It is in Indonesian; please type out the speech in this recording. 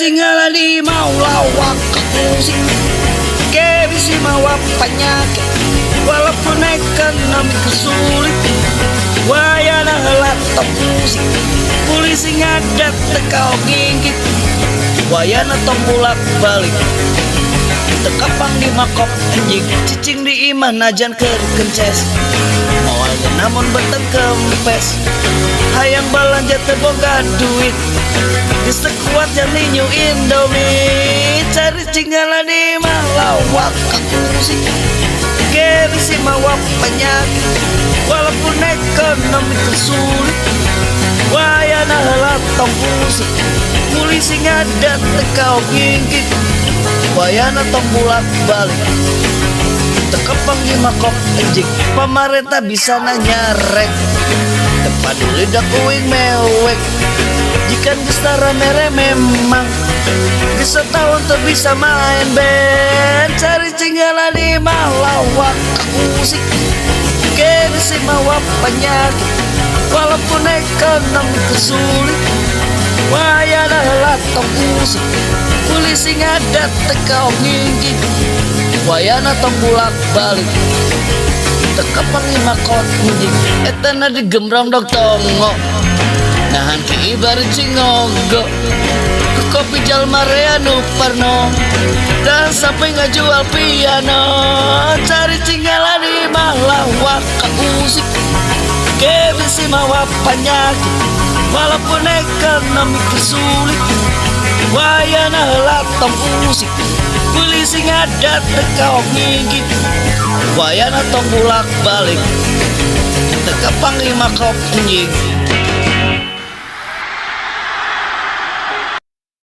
tinggal di mau lawak musik ke bisi mawa penyakit walaupun ekonomi kesulit wayana helat top musik polisi ngadat tekau gigit wayana tong bulak balik tekapang di makop anjing cicing di imah najan kences awalnya namun beteng kempes hayang balanja teboga duit di sekuat yang ninyu Indomie cari cinggalan di mah lawak musik ke bisi mawa penyakit walaupun ekonomi tersulit wayana helat tong musik polisi ngadat tekau gigit wayana tong bulak balik tekepang di makop anjing pemerintah bisa nanyarek tempat dulu dak uing mewek jika gestara mere memang bisa tahun tuh bisa main band cari cinggalan di malawak musik ke bisi mawa penyakit walaupun ekonomi tersulit wayana helat tong musik polisi ngadat tekau gigit wayana tong bulak balik tekapang lima kot anjing etana digembrong dok tongo nahan ki ibarat cingogo ke kopi jalmarea nu parno dan sampai ngajual piano cari cinggalan di malawak musik ke bisi mawa penyakit walaupun ekonomi kesulit wayana helat tong musik polisi ngadat tekau gigit wayana tong bulak balik tekapang lima kop anjing